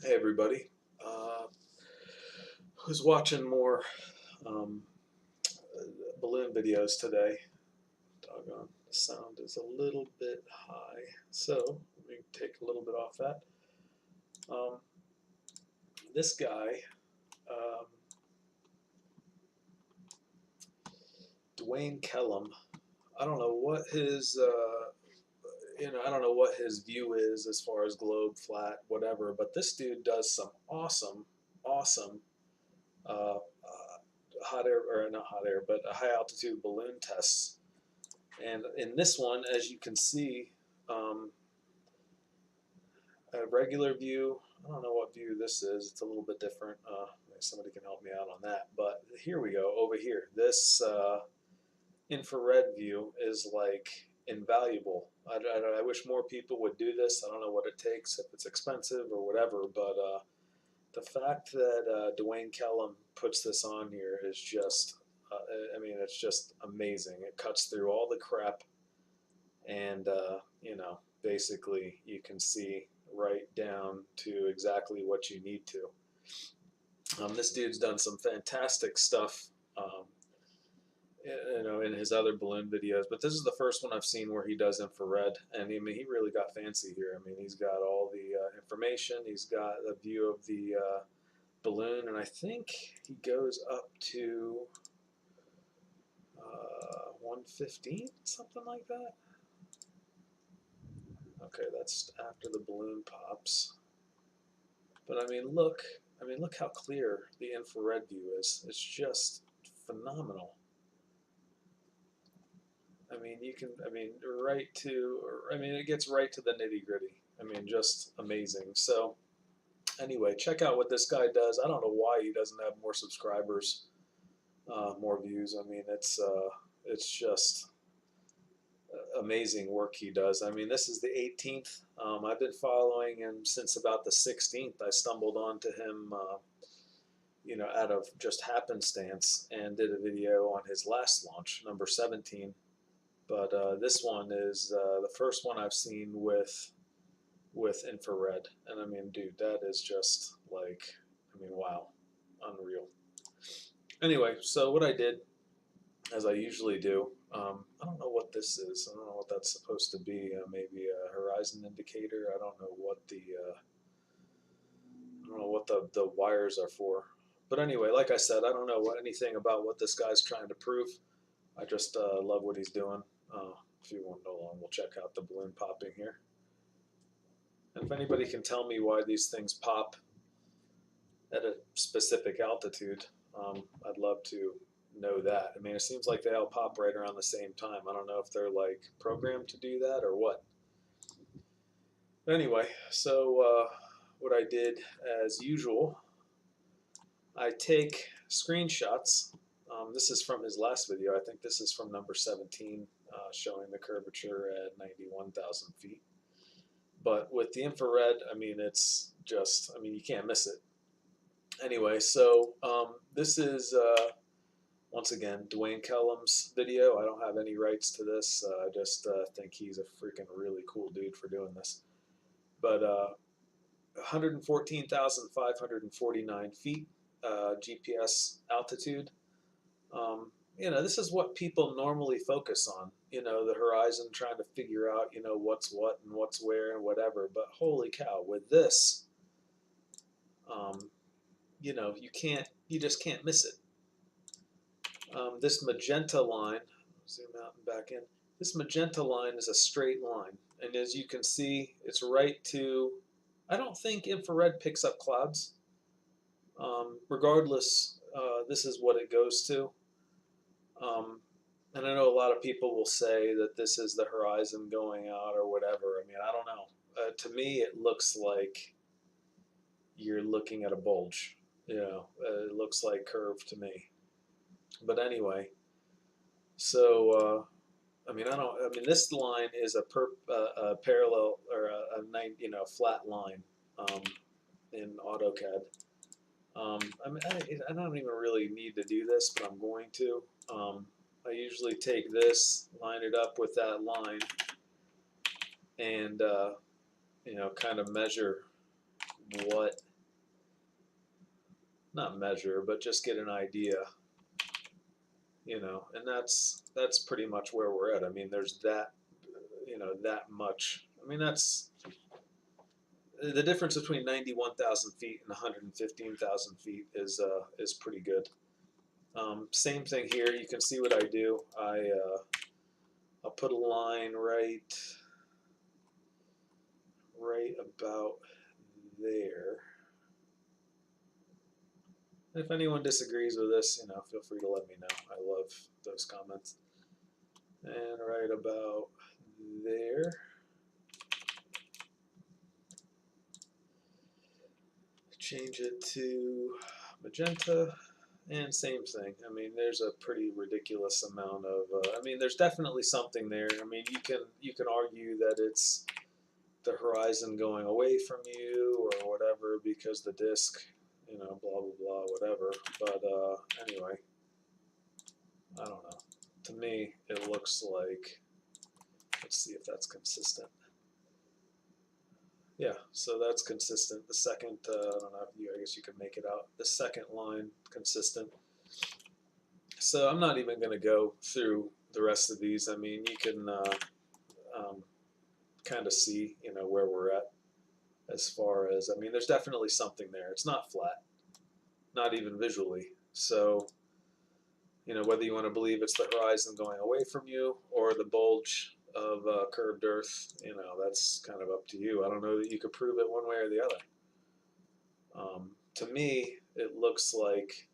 Hey everybody. Uh, who's watching more um, balloon videos today? Doggone, the sound is a little bit high, so let me take a little bit off that. Um, this guy, um, Dwayne Kellum, I don't know what his I don't know what his view is as far as globe, flat, whatever, but this dude does some awesome hot air, or not hot air, but high altitude balloon tests. And in this one, as you can see, um, a regular view, I don't know what view this is, it's a little bit different. Maybe somebody can help me out on that. But here we go, over here. This infrared view is like invaluable. I wish more people would do this. I don't know what it takes, if it's expensive or whatever, but the fact that Dwayne Kellum puts this on here is just, it's just amazing. It cuts through all the crap, and basically you can see right down to exactly what you need to. This dude's done some fantastic stuff, um, in his other balloon videos, but this is the first one I've seen where he does infrared, and I mean, he really got fancy here. I mean, he's got all the information, he's got a view of the balloon, and I think he goes up to 115, something like that. Okay, that's after the balloon pops. But I mean, look how clear the infrared view is. It's just phenomenal. I mean, you can, I mean, right to, I mean, it gets right to the nitty gritty. I mean, just amazing. So, anyway, check out what this guy does. I don't know why he doesn't have more subscribers, more views. I mean, it's just amazing work he does. I mean, this is the 18th. I've been following him since about the 16th. I stumbled onto him, out of just happenstance, and did a video on his last launch, number 17. But this one is the first one I've seen with infrared, and I mean, dude, that is just like, I mean, wow, unreal. Anyway, so what I did, as I usually do, I don't know what this is. I don't know what that's supposed to be. Maybe a horizon indicator. I don't know what the wires are for. But anyway, like I said, I don't know anything about what this guy's trying to prove. I just love what he's doing. If you want to know long, we'll check out the balloon popping here. And if anybody can tell me why these things pop at a specific altitude, I'd love to know that. I mean, it seems like they all pop right around the same time. I don't know if they're like programmed to do that or what. Anyway, so what I did, as usual, I take screenshots. This is from his last video. I think this is from number 17, showing the curvature at 91,000 feet. But with the infrared, I mean, it's just, I mean, you can't miss it. Anyway, so this is, once again, Dwayne Kellum's video. I don't have any rights to this. I just think he's a freaking really cool dude for doing this. But 114,549 feet GPS altitude. This is what people normally focus on. The horizon, trying to figure out, what's what and what's where and whatever. But holy cow, with this, um, you just can't miss it. This magenta line, zoom out and back in. This magenta line is a straight line, and as you can see, it's right to. I don't think infrared picks up clouds. Regardless, this is what it goes to. And I know a lot of people will say that this is the horizon going out or whatever. I mean, I don't know. To me, it looks like you're looking at a bulge. It looks like curve to me. But anyway, so I mean, I don't. I mean, this line is a parallel, or a flat line, in AutoCAD. I mean, I don't even really need to do this, but I'm going to. I usually take this, line it up with that line, and kind of measure what not measure, but just get an idea, and that's pretty much where we're at. I mean, there's that, that much. I mean, that's the difference between 91,000 feet and 115,000 feet is pretty good. Same thing here. You can see what I do. I'll put a line right about there. If anyone disagrees with this, feel free to let me know. I love those comments. And right about there. Change it to magenta, and same thing. I mean, there's a pretty ridiculous amount of. I mean, there's definitely something there. I mean, you can argue that it's the horizon going away from you or whatever because the disk, blah blah blah, whatever. But anyway, I don't know. To me, it looks like. Let's see if that's consistent. Yeah, so that's consistent. The second, I don't know, I guess you could make it out. The second line, consistent. So I'm not even going to go through the rest of these. I mean, you can kind of see, where we're at as far as, I mean, there's definitely something there. It's not flat, not even visually. So, whether you want to believe it's the horizon going away from you or the bulge of curved Earth, that's kind of up to you. I don't know that you could prove it one way or the other. To me, it looks like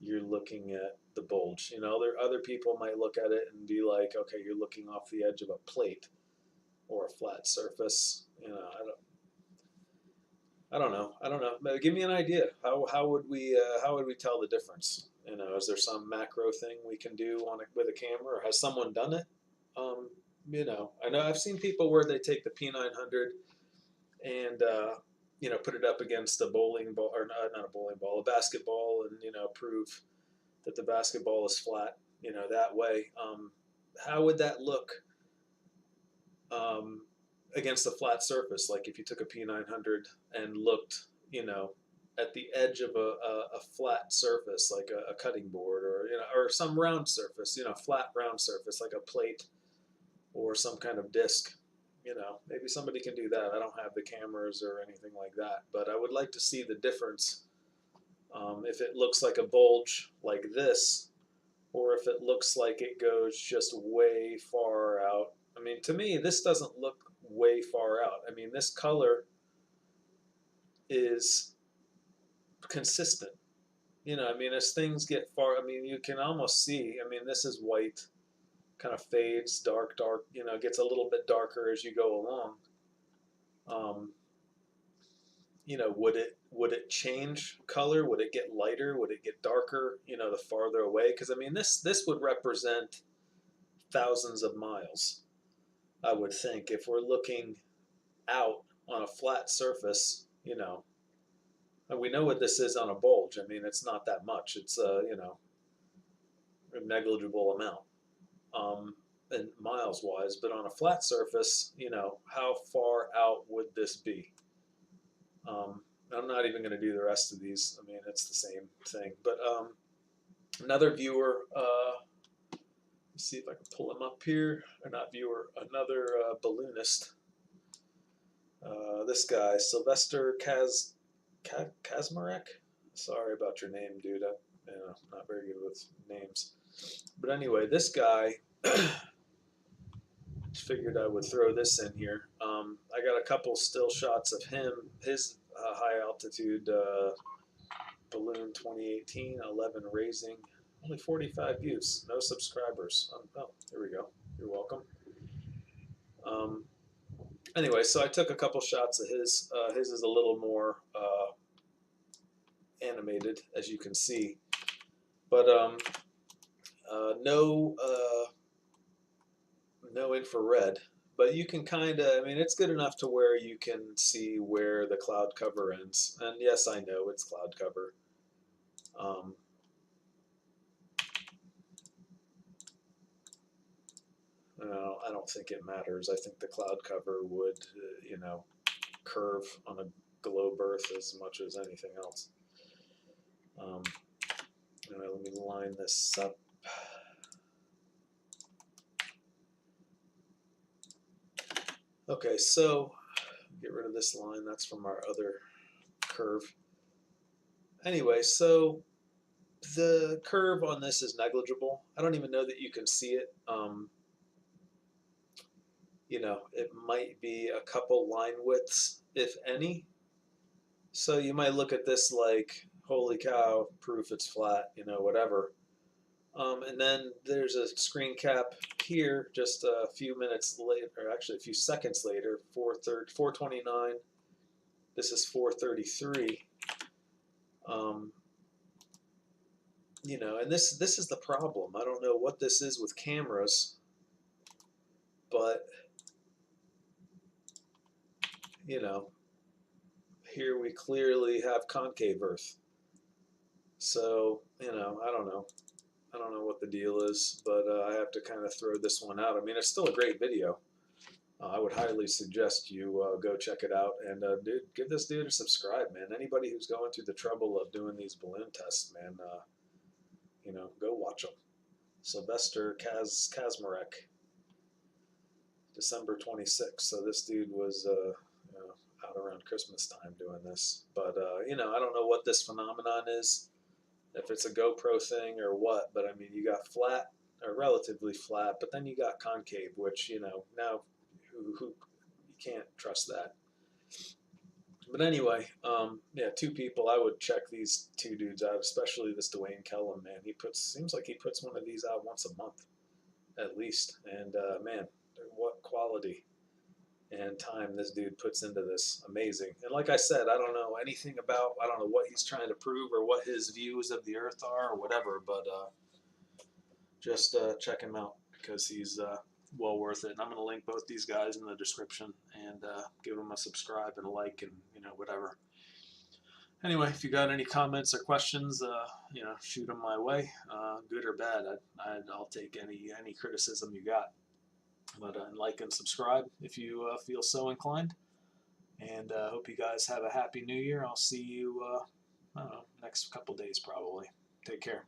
you're looking at the bulge. Other people might look at it and be like, okay, you're looking off the edge of a plate or a flat surface. I don't know. But give me an idea. How would we tell the difference? Is there some macro thing we can do with a camera, or has someone done it? I know I've seen people where they take the P900 and put it up against a bowling ball, or not a bowling ball, a basketball, and prove that the basketball is flat. That way. How would that look against a flat surface? Like if you took a P900 and looked, at the edge of a flat surface, like a cutting board, or some round surface, flat round surface, like a plate or some kind of disc. Maybe somebody can do that. I don't have the cameras or anything like that, but I would like to see the difference. If it looks like a bulge like this, or if it looks like it goes just way far out. I mean, to me, this doesn't look way far out. I mean, this color is consistent. I mean, as things get far, I mean, you can almost see, I mean, this is white, kind of fades, dark, gets a little bit darker as you go along. Would it change color? Would it get lighter? Would it get darker? The farther away, because I mean, this would represent thousands of miles. I would think if we're looking out on a flat surface, and we know what this is on a bulge. I mean, it's not that much. It's a negligible amount, and miles wise. But on a flat surface, how far out would this be? I'm not even going to do the rest of these. I mean, it's the same thing. But another viewer, let's see if I can pull him up here. Or not viewer, another balloonist. This guy, Sylvester Kaczmarek. Sorry about your name, dude. I'm not very good with names. But anyway, this guy, figured I would throw this in here. I got a couple still shots of him, his high altitude balloon 2018, 11 raising, only 45 views, no subscribers. Oh, here we go. You're welcome. Anyway, so I took a couple shots of his. His is a little more animated, as you can see, but no infrared. But you can kind of, I mean, it's good enough to where you can see where the cloud cover ends. And yes, I know it's cloud cover. I don't think it matters. I think the cloud cover would, curve on a globe Earth as much as anything else. Anyway, let me line this up. Okay, so get rid of this line. That's from our other curve. Anyway, so the curve on this is negligible. I don't even know that you can see it. You know, it might be a couple line widths, if any. So you might look at this like, holy cow, proof it's flat, you know, whatever. And then there's a screen cap here just a few minutes later, or actually a few seconds later, 429. This is 433. You know, and this is the problem. I don't know what this is with cameras, but you know, here we clearly have concave Earth. So, you know, I don't know. I don't know what the deal is, but I have to kind of throw this one out. I mean, it's still a great video. I would highly suggest you go check it out. And dude, give this dude a subscribe, man. Anybody who's going through the trouble of doing these balloon tests, man, you know, go watch them. Sylvester Kaczmarek, December 26th. So this dude was you know, out around Christmas time doing this. But, you know, I don't know what this phenomenon is, if it's a GoPro thing or what. But, I mean, you got flat, or relatively flat, but then you got concave, which, you know, now who you can't trust that. But anyway, yeah, two people. I would check these two dudes out, especially this Dwayne Kellum, man. Seems like he puts one of these out once a month, at least. And man, what quality and time this dude puts into this. Amazing. And like I said, I don't know anything about, I don't know what he's trying to prove or what his views of the earth are or whatever, but just check him out because he's well worth it. And I'm going to link both these guys in the description and give them a subscribe and a like and, you know, whatever. Anyway, if you got any comments or questions, you know, shoot them my way, good or bad. I'll take any criticism you got. But like and subscribe if you feel so inclined. And hope you guys have a happy new year. I'll see you, I don't know, next couple days probably. Take care.